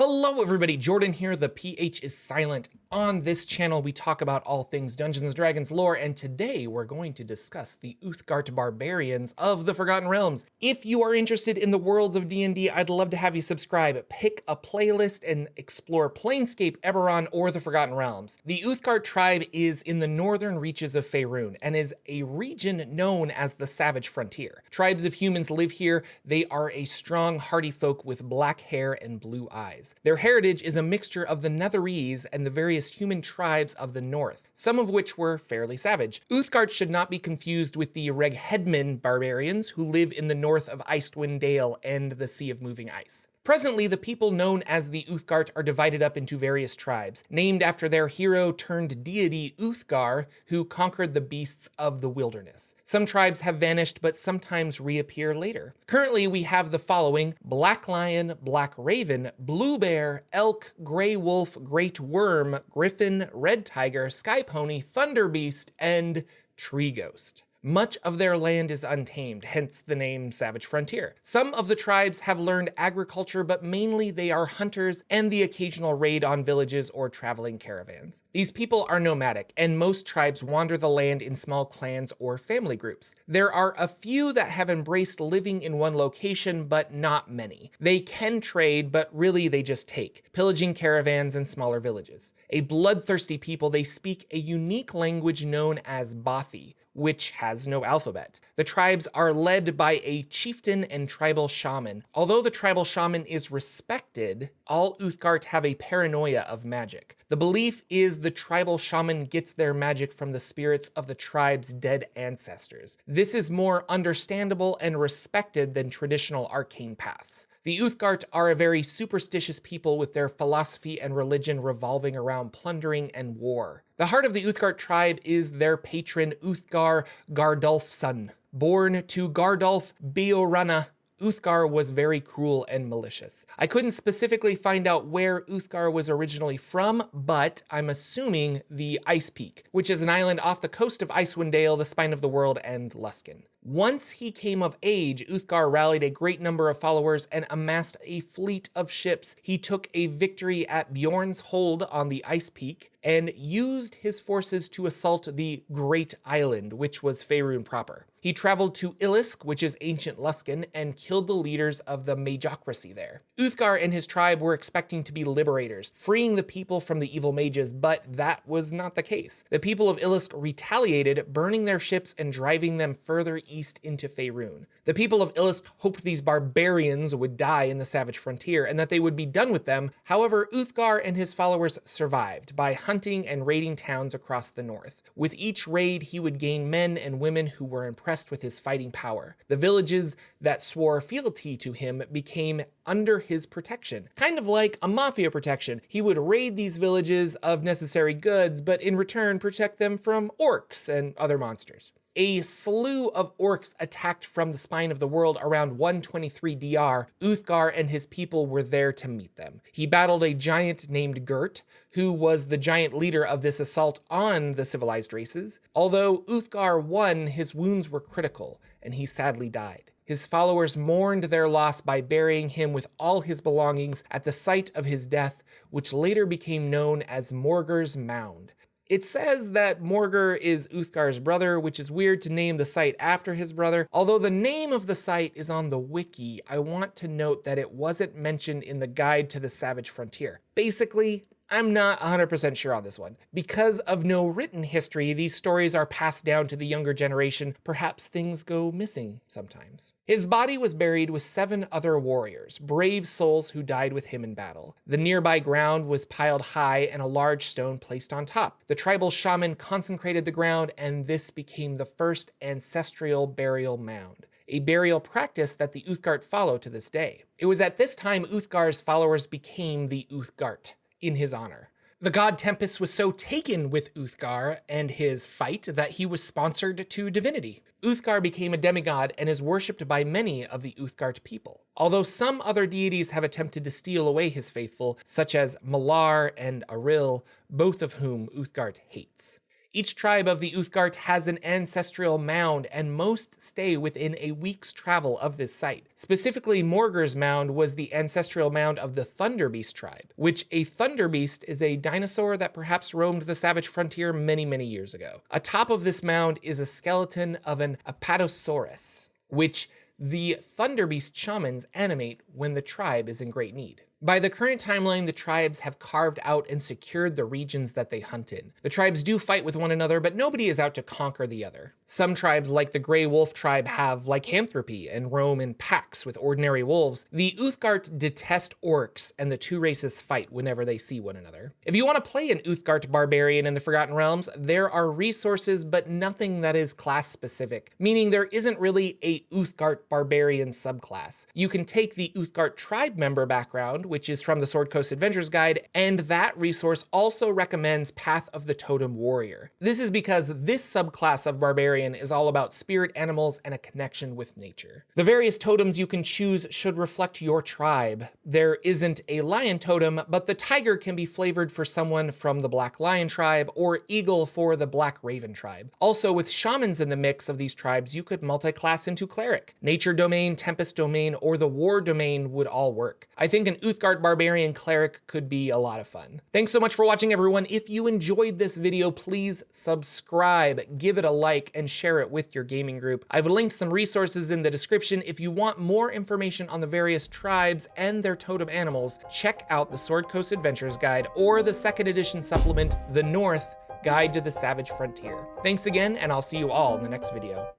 Hello everybody, Jordan here, the PH is silent. On this channel we talk about all things Dungeons & Dragons lore, and today we're going to discuss the Uthgardt Barbarians of the Forgotten Realms. If you are interested in the worlds of D&D, I'd love to have you subscribe. Pick a playlist and explore Planescape, Eberron, or the Forgotten Realms. The Uthgardt tribe is in the northern reaches of Faerun and is a region known as the Savage Frontier. Tribes of humans live here. They are a strong, hardy folk with black hair and blue eyes. Their heritage is a mixture of the Netherese and the various human tribes of the north, some of which were fairly savage. Uthgardt should not be confused with the Reghedman barbarians who live in the north of Icewind Dale and the Sea of Moving Ice. Presently, the people known as the Uthgardt are divided up into various tribes, named after their hero-turned-deity Uthgar, who conquered the beasts of the wilderness. Some tribes have vanished, but sometimes reappear later. Currently, we have the following: Black Lion, Black Raven, Blue Bear, Elk, Grey Wolf, Great Worm, Griffin, Red Tiger, Sky Pony, Thunder Beast, and Tree Ghost. Much of their land is untamed, hence the name Savage Frontier. Some of the tribes have learned agriculture, but mainly they are hunters and the occasional raid on villages or traveling caravans. These people are nomadic, and most tribes wander the land in small clans or family groups. There are a few that have embraced living in one location, but not many. They can trade, but really they just take, pillaging caravans and smaller villages. A bloodthirsty people, they speak a unique language known as Bothi, which has no alphabet. The tribes are led by a chieftain and tribal shaman. Although the tribal shaman is respected, all Uthgardt have a paranoia of magic. The belief is the tribal shaman gets their magic from the spirits of the tribe's dead ancestors. This is more understandable and respected than traditional arcane paths. The Uthgardt are a very superstitious people with their philosophy and religion revolving around plundering and war. The heart of the Uthgardt tribe is their patron Uthgar Gardolfsson. Born to Gardolf Beorunna, Uthgar was very cruel and malicious. I couldn't specifically find out where Uthgar was originally from, but I'm assuming the Ice Peak, which is an island off the coast of Icewind Dale, the Spine of the World, and Luskan. Once he came of age, Uthgar rallied a great number of followers and amassed a fleet of ships. He took a victory at Bjorn's Hold on the Ice Peak and used his forces to assault the Great Island, which was Faerun proper. He traveled to Ilisk, which is ancient Luskan, and killed the leaders of the magocracy there. Uthgar and his tribe were expecting to be liberators, freeing the people from the evil mages, but that was not the case. The people of Ilisk retaliated, burning their ships and driving them further east into Faerun. The people of Ilisk hoped these barbarians would die in the Savage Frontier and that they would be done with them. However, Uthgar and his followers survived by hunting and raiding towns across the north. With each raid, he would gain men and women who were impressed with his fighting power. The villages that swore fealty to him became under his protection. Kind of like a mafia protection. He would raid these villages of necessary goods, but in return protect them from orcs and other monsters. A slew of orcs attacked from the Spine of the World around 123 DR. Uthgar and his people were there to meet them. He battled a giant named Gert, who was the giant leader of this assault on the civilized races. Although Uthgar won, his wounds were critical, and he sadly died. His followers mourned their loss by burying him with all his belongings at the site of his death, which later became known as Morgar's Mound. It says that Morgar is Uthgar's brother, which is weird to name the site after his brother. Although the name of the site is on the wiki, I want to note that it wasn't mentioned in the Guide to the Savage Frontier. Basically, I'm not 100% sure on this one. Because of no written history, these stories are passed down to the younger generation. Perhaps things go missing sometimes. His body was buried with 7 other warriors, brave souls who died with him in battle. The nearby ground was piled high and a large stone placed on top. The tribal shaman consecrated the ground, and this became the first ancestral burial mound, a burial practice that the Uthgardt follow to this day. It was at this time Uthgar's followers became the Uthgardt in his honor. The god Tempest was so taken with Uthgar and his fight that he was sponsored to divinity. Uthgar became a demigod and is worshipped by many of the Uthgardt people. Although some other deities have attempted to steal away his faithful, such as Malar and Aril, both of whom Uthgardt hates. Each tribe of the Uthgardt has an ancestral mound, and most stay within a week's travel of this site. Specifically, Morgur's mound was the ancestral mound of the Thunderbeast tribe, which a Thunderbeast is a dinosaur that perhaps roamed the savage frontier many, many years ago. Atop of this mound is a skeleton of an Apatosaurus, which the Thunderbeast shamans animate when the tribe is in great need. By the current timeline, the tribes have carved out and secured the regions that they hunt in. The tribes do fight with one another, but nobody is out to conquer the other. Some tribes, like the Grey Wolf tribe, have lycanthropy and roam in packs with ordinary wolves. The Uthgardt detest orcs, and the two races fight whenever they see one another. If you want to play an Uthgardt Barbarian in the Forgotten Realms, there are resources, but nothing that is class-specific, meaning there isn't really a Uthgardt Barbarian subclass. You can take the Uthgardt tribe member background, which is from the Sword Coast Adventures Guide, and that resource also recommends Path of the Totem Warrior. This is because this subclass of Barbarian is all about spirit animals and a connection with nature. The various totems you can choose should reflect your tribe. There isn't a lion totem, but the tiger can be flavored for someone from the Black Lion tribe, or eagle for the Black Raven tribe. Also, with shamans in the mix of these tribes, you could multi-class into cleric. Nature domain, tempest domain, or the war domain would all work. I think an Uthgardt Barbarian Cleric could be a lot of fun. Thanks so much for watching, everyone. If you enjoyed this video, please subscribe, give it a like, and share it with your gaming group. I've linked some resources in the description. If you want more information on the various tribes and their totem animals, check out the Sword Coast Adventures Guide or the 2nd edition supplement, The North Guide to the Savage Frontier. Thanks again, and I'll see you all in the next video.